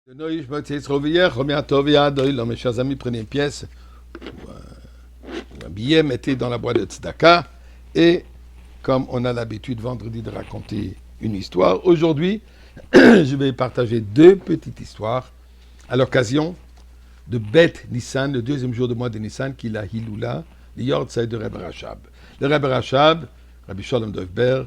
Mes chers amis, prenez une pièce ou un billet, mettez dans la boîte de tzedaka. Et comme on a l'habitude vendredi de raconter une histoire, aujourd'hui, je vais partager deux petites histoires à l'occasion de Bet Nissan, le deuxième jour du mois de Nissan, qui est la Hiloula, le Yortzeit de Rebbe Rachab. Le Rebbe Rachab, Rabbi Sholem Dovber,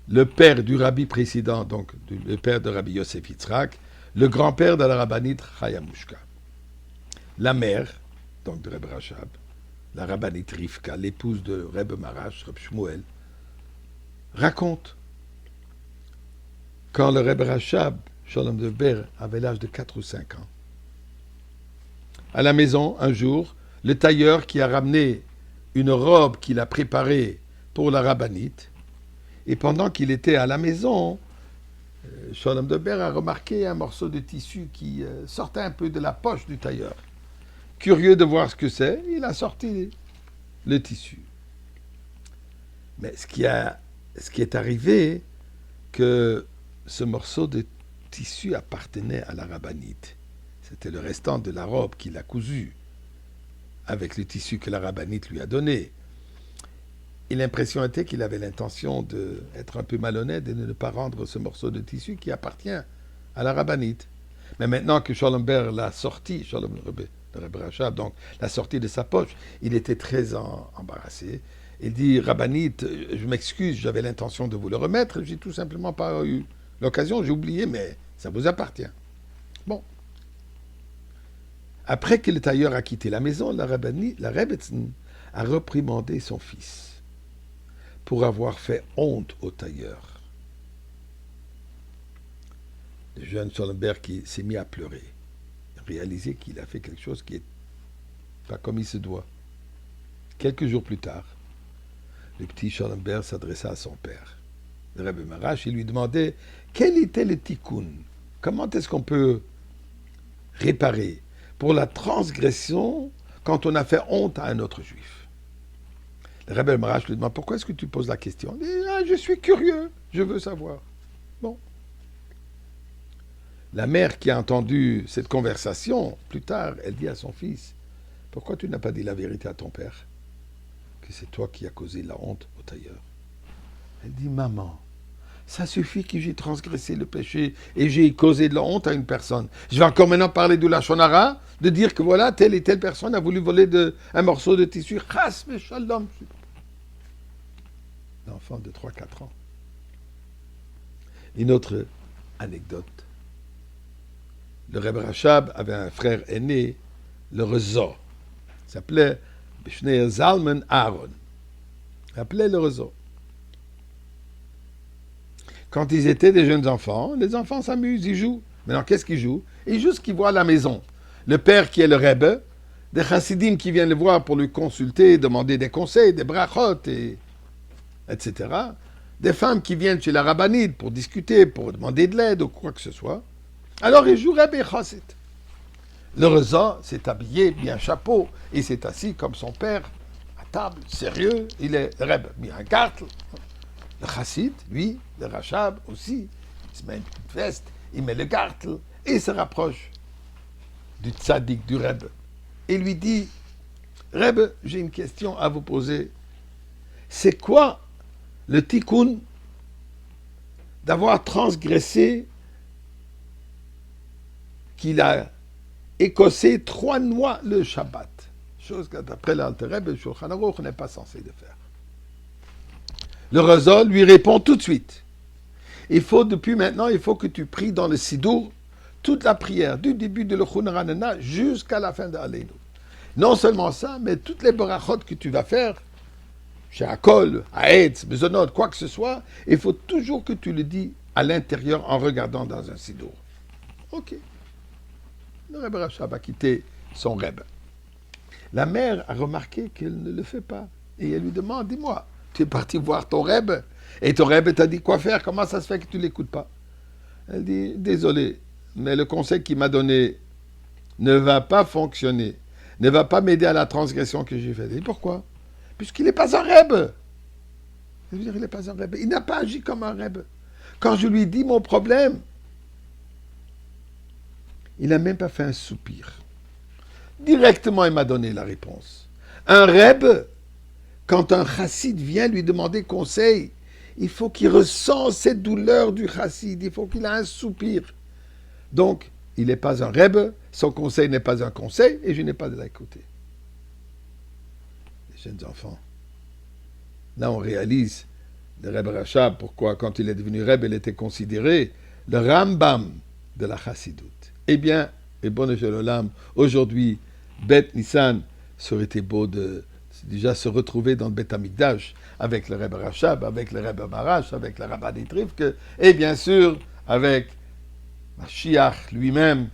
le père du rabbi précédent, donc le père de Rabbi Yosef Yitzhak, le grand-père de la rabbinite Chaya Mushka. La mère, donc de Rebbe Rachab, la rabbinite Rivka, l'épouse de Rebbe Marash, Rebbe Shmuel, raconte quand le Rebbe Rachab, Sholem Dovber, avait l'âge de 4 ou 5 ans. À la maison, un jour, le tailleur qui a ramené une robe qu'il a préparée pour la rabbinite, et pendant qu'il était à la maison, Sholem Dovber a remarqué un morceau de tissu qui sortait un peu de la poche du tailleur. Curieux de voir ce que c'est, il a sorti le tissu. Mais ce qui est arrivé, que ce morceau de tissu appartenait à la rabbinite. C'était le restant de la robe qu'il a cousue avec le tissu que la rabbinite lui a donné. Et l'impression était qu'il avait l'intention d'être un peu malhonnête et de ne pas rendre ce morceau de tissu qui appartient à la rabbinite. Mais maintenant que Sholem Dovber l'a sorti, Sholem Rebbe Rachab, donc l'a sorti de sa poche, il était très embarrassé. Il dit, rabbinite, je m'excuse, j'avais l'intention de vous le remettre, j'ai tout simplement pas eu l'occasion, j'ai oublié, mais ça vous appartient. Bon. Après que le tailleur a quitté la maison, la Rebbetzin a reprimandé son fils pour avoir fait honte au tailleur. Le jeune Sholem Dovber qui s'est mis à pleurer, réalisé qu'il a fait quelque chose qui n'est pas comme il se doit. Quelques jours plus tard, le petit Sholem Dovber s'adressa à son père, le Rebbe Marash, et lui demandait quel était le tikkun, comment est-ce qu'on peut réparer pour la transgression quand on a fait honte à un autre juif. Le Rebbe Marash lui demande pourquoi est-ce que tu poses la question. Il dit, je suis curieux, je veux savoir. Bon. La mère qui a entendu cette conversation, plus tard, elle dit à son fils, pourquoi tu n'as pas dit la vérité à ton père, que c'est toi qui as causé la honte au tailleur. Elle dit, maman, ça suffit que j'ai transgressé le péché et j'ai causé de la honte à une personne. Je vais encore maintenant parler de la shonara, de dire que voilà, telle et telle personne a voulu voler un morceau de tissu. Chas v'shalom. L'enfant de 3-4 ans. Une autre anecdote. Le Rebbe Rachab avait un frère aîné, le Rezo. Il s'appelait B'shnei Zalman Aaron. Il s'appelait le Rezo. Quand ils étaient des jeunes enfants, les enfants s'amusent, ils jouent. Maintenant, qu'est-ce qu'ils jouent? Ils jouent ce qu'ils voient à la maison. Le père qui est le Rebbe, des chassidim qui viennent le voir pour lui consulter, demander des conseils, des brachot, etc. Des femmes qui viennent chez la rabbinite pour discuter, pour demander de l'aide ou quoi que ce soit. Alors ils jouent Rebbe et chassid. Le Reza s'est habillé, bien chapeau, et s'est assis comme son père, à table, sérieux. Il est le Rebbe, bien un gartel. Le chassid, lui, le Rachab aussi, il se met une petite veste, il met le gartel, et il se rapproche du tzaddik, du Rebbe. Et lui dit, Rebbe, j'ai une question à vous poser. C'est quoi le tikkun d'avoir transgressé qu'il a écossé 3 mois le Shabbat? Chose que d'après l'Alter Rebbe, le Shulchan Aruch n'est pas censé de faire. Le Reza lui répond tout de suite. Depuis maintenant, il faut que tu pries dans le Sidour toute la prière, du début de l'Echun Ranana jusqu'à la fin de Aleinu. Non seulement ça, mais toutes les barachot que tu vas faire, chez Akol, Aetz, Bezonot, quoi que ce soit, il faut toujours que tu le dis à l'intérieur en regardant dans un Sidour. Ok. Le Rebbe Rachab a quitté son Rebbe. La mère a remarqué qu'elle ne le fait pas. Et elle lui demande, dis-moi, tu es parti voir ton Rebbe et ton Rebbe t'a dit quoi faire, comment ça se fait que tu ne l'écoutes pas? Elle dit, désolé, mais le conseil qu'il m'a donné ne va pas fonctionner, ne va pas m'aider à la transgression que j'ai faite. Et pourquoi? Puisqu'il n'est pas un Rebbe. Je veux dire, il n'est pas un Rebbe. Il n'a pas agi comme un Rebbe. Quand je lui dis mon problème, Il n'a même pas fait un soupir. Directement, il m'a donné la réponse. Un Reb, quand un chassid vient lui demander conseil, il faut qu'il ressent cette douleur du chassid, il faut qu'il ait un soupir. Donc, il n'est pas un Reb, son conseil n'est pas un conseil, et je n'ai pas de l'écouter. Les jeunes enfants. Là, on réalise le Reb Rachab, pourquoi, quand il est devenu Reb, il était considéré le Rambam de la chassidoute. Eh bien, et bon Shalom, aujourd'hui, Beth Nissan, ça aurait été beau de déjà se retrouver dans le Beth Amikdash avec le Reb Rachab, avec le Reb Marash, avec le Rabbin Trifke, et bien sûr avec Mashiach lui-même,